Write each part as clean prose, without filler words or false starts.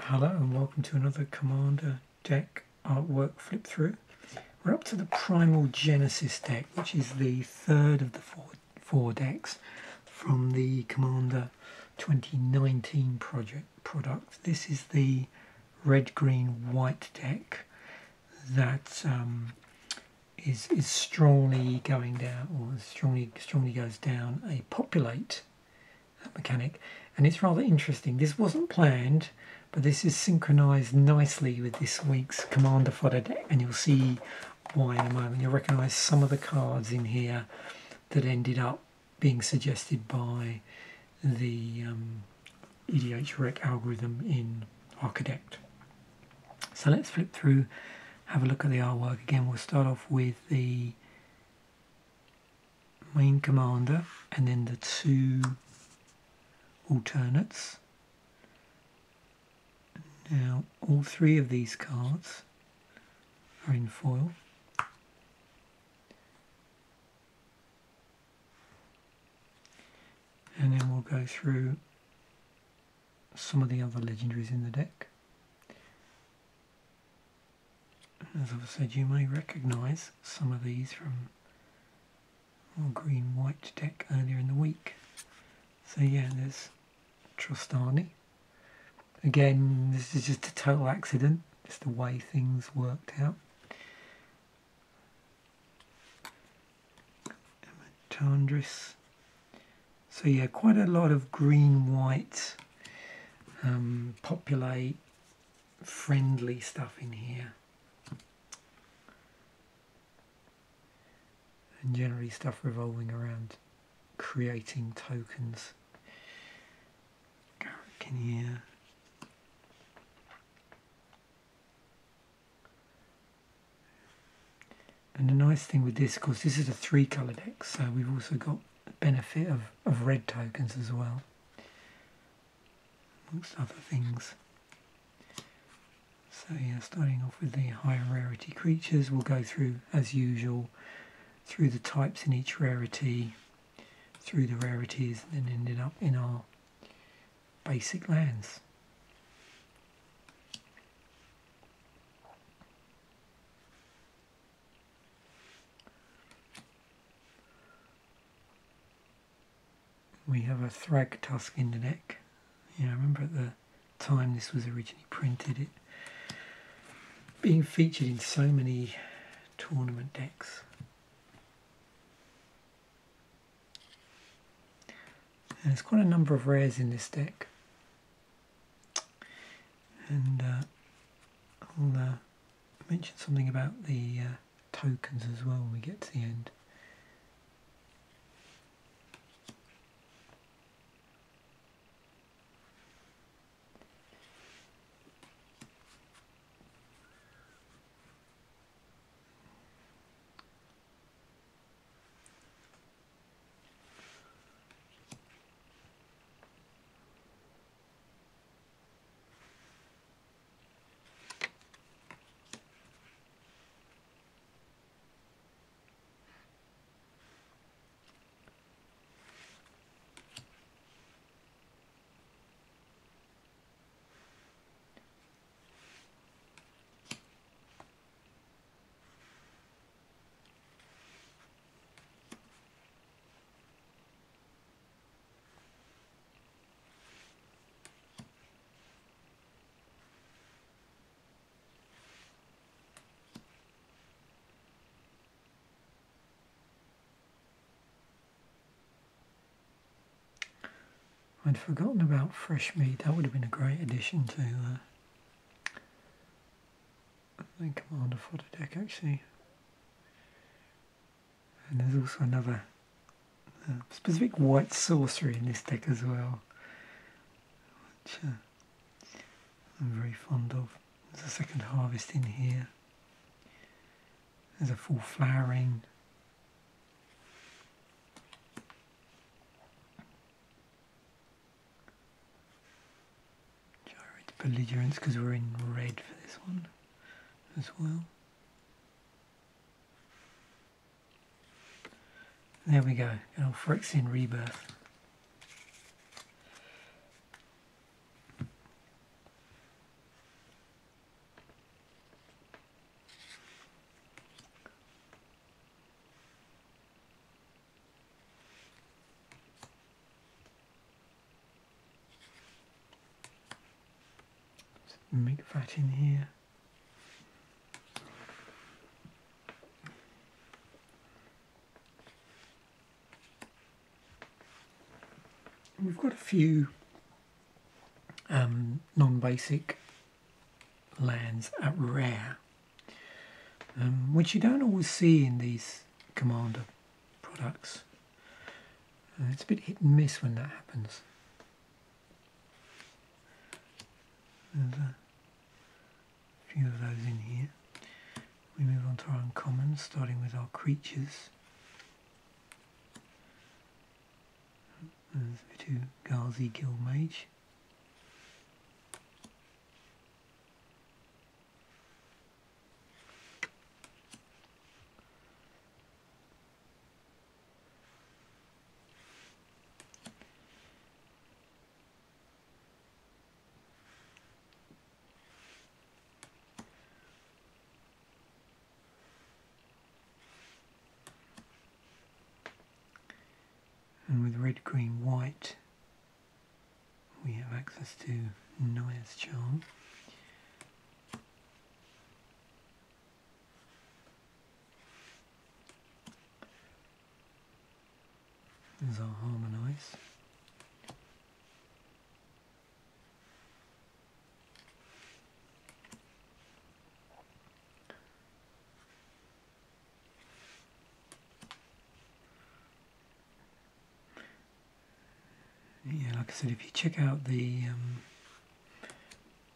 Hello and welcome to another Commander deck artwork flip through. We're up to the Primal Genesis deck, which is the third of the four decks from the Commander 2019 product. This is the red, green, white deck that is strongly going down, or strongly goes down a populate mechanic, and it's rather interesting. This wasn't planned, but this is synchronized nicely with this week's Commander fodder deck, and you'll see why in a moment. You'll recognize some of the cards in here that ended up being suggested by the EDH Rec algorithm in Architect. So let's flip through, have a look at the artwork. Again, we'll start off with the main commander and then the two alternates. Now all three of these cards are in foil. And then we'll go through some of the other legendaries in the deck. As I've said, you may recognise some of these from our green-white deck earlier in the week. So yeah, there's Trostani. Again, this is just a total accident, just the way things worked out. Tandris. So yeah, quite a lot of green-white, populate, friendly stuff in here. And generally stuff revolving around creating tokens. Garrick in here. And the nice thing with this, of course, this is a 3-colour deck, so we've also got the benefit of red tokens as well, amongst other things. So yeah, starting off with the higher rarity creatures, we'll go through, as usual, through the types in each rarity, through the rarities, and then ended up in our basic lands. We have a Thragtusk in the deck. Yeah, I remember at the time this was originally printed, it being featured in so many tournament decks. And there's quite a number of rares in this deck. And I'll mention something about the tokens as well when we get to the end. I'd forgotten about fresh meat. That would have been a great addition to the Commander fodder deck, actually. And there's also another specific white sorcery in this deck as well, which I'm very fond of. There's a second harvest in here. There's a full flowering. Belligerence, because we're in red for this one as well. There we go, Phyrexian Rebirth. mix that in here. We've got a few non-basic lands at rare, which you don't always see in these Commander products. It's a bit hit and miss when that happens. There's a few of those in here. We move on to our uncommons, starting with our creatures. There's a two Ghazi Guildmage. And with red, green, white, we have access to Naya's Charm. There's our Harmonise. Yeah, like I said, if you check out the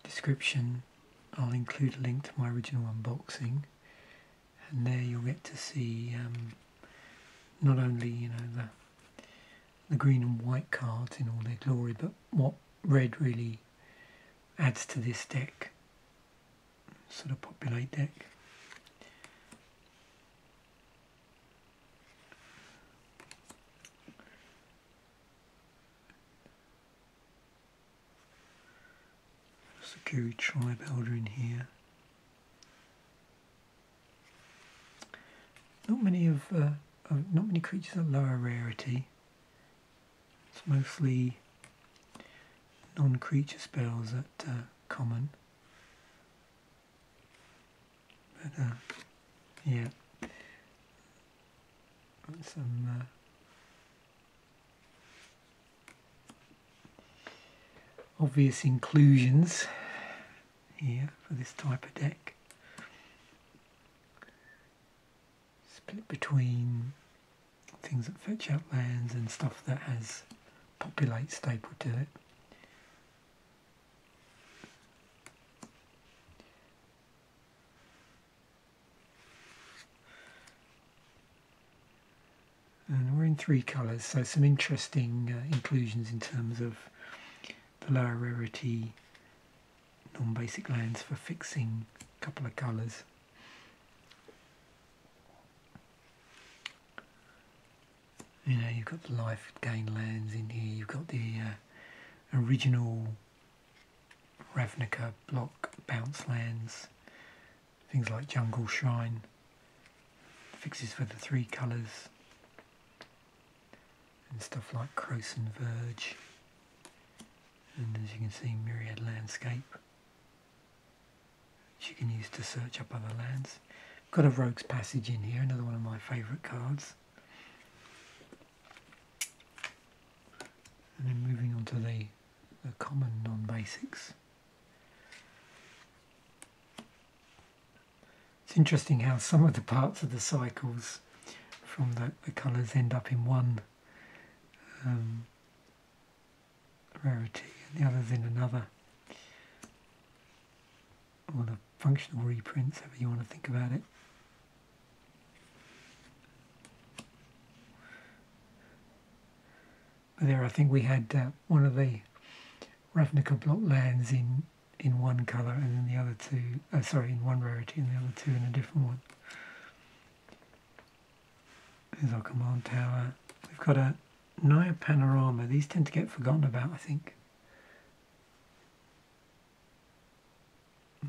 description, I'll include a link to my original unboxing, and there you'll get to see not only the green and white cards in all their glory, but what red really adds to this deck, sort of populate deck. Security Tribe Elder in here. Not many creatures at lower rarity. It's mostly non-creature spells at common. But yeah, some obvious inclusions here for this type of deck. Split between things that fetch out lands and stuff that has populate staple to it. And we're in 3 colours, so some interesting inclusions in terms of the lower rarity non-basic lands for fixing a couple of colours. You know, you've got the life gain lands in here, you've got the original Ravnica block bounce lands, things like Jungle Shrine, fixes for the 3 colours, and stuff like Croson Verge, and as you can see, Myriad Landscape, which you can use to search up other lands. Got a Rogue's Passage in here, another one of my favourite cards. And then moving on to the common non-basics. It's interesting how some of the parts of the cycles from the colours end up in one rarity and the others in another. Or the functional reprints, however you want to think about it. But there I think we had one of the Ravnica block lands in one colour and then the other 2, sorry, in one rarity and the other 2 in a different one. There's our command tower. We've got a Naya Panorama. These tend to get forgotten about, I think.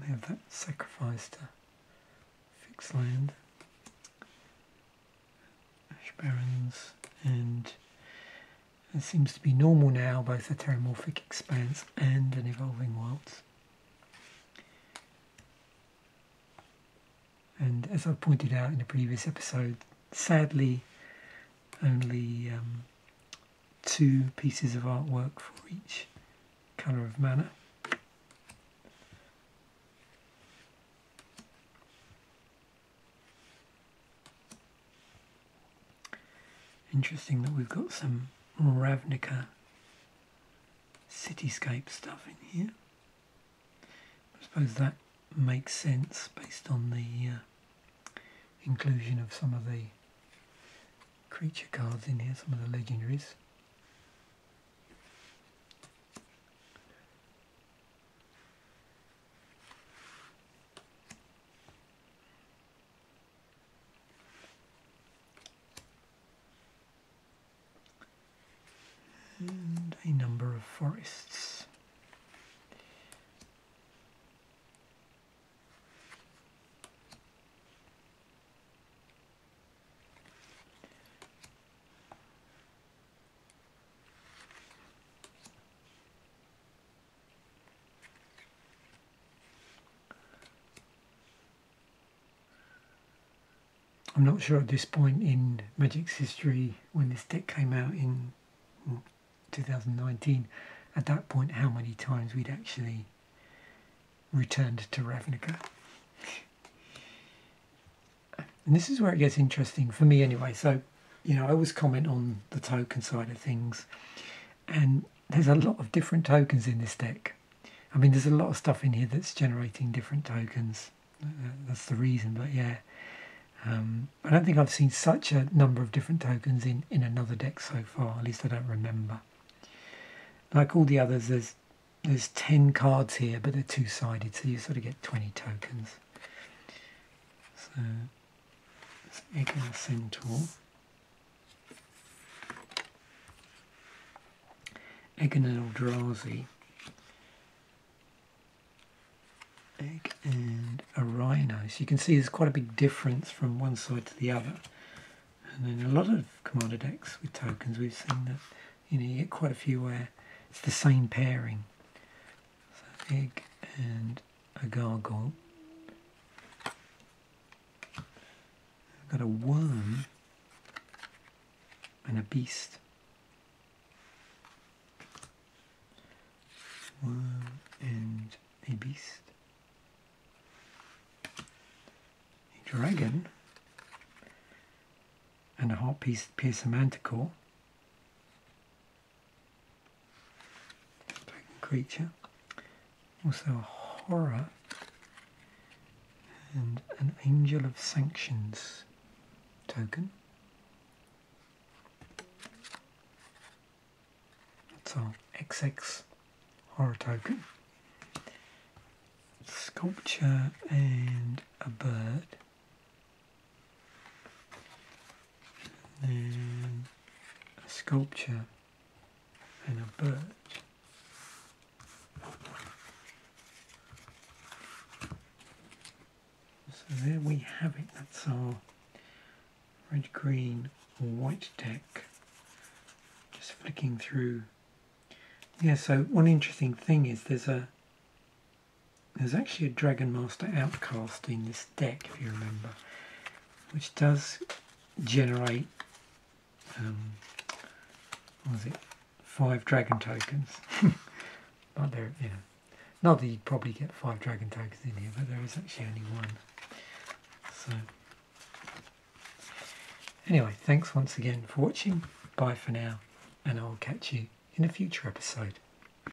They have that sacrifice to fix land. Ash Barrens, and it seems to be normal now, both a Terramorphic Expanse and an Evolving Wilds. And as I pointed out in a previous episode, sadly only 2 pieces of artwork for each colour of mana. Interesting that we've got some Ravnica cityscape stuff in here. I suppose that makes sense based on the inclusion of some of the creature cards in here, some of the legendaries. And a number of forests. I'm not sure at this point in Magic's history, when this deck came out in 2019, at that point how many times we'd actually returned to Ravnica. And this is where it gets interesting for me anyway. So, you know, I always comment on the token side of things, and there's a lot of different tokens in this deck. I mean, there's a lot of stuff in here that's generating different tokens. That's the reason, but yeah. I don't think I've seen such a number of different tokens in another deck so far, at least I don't remember. Like all the others, there's 10 cards here, but they're two-sided, so you sort of get 20 tokens. So, it's Egg Centaur. Egg and Eldrazi. Egg and a Rhino. So you can see there's quite a big difference from one side to the other. And then a lot of Commander decks with tokens, we've seen that, you know, you get quite a few where it's the same pairing. So Egg and a Gargoyle. I've got a Worm and a Beast. Worm and a Beast. Dragon and a Heart-Piercer Manticore, dragon creature, also a Horror and an Angel of Sanctions token. That's our XX Horror token. Sculpture and a bird. And a sculpture and a bird. So there we have it. That's our red, green, white deck. Just flicking through. Yeah, so one interesting thing is there's actually a Dragon Master Outcast in this deck, if you remember, which does generate 5 dragon tokens. But there, you know, not that you'd probably get 5 dragon tokens in here, but there is actually only one. So anyway, thanks once again for watching. Bye for now, and I'll catch you in a future episode.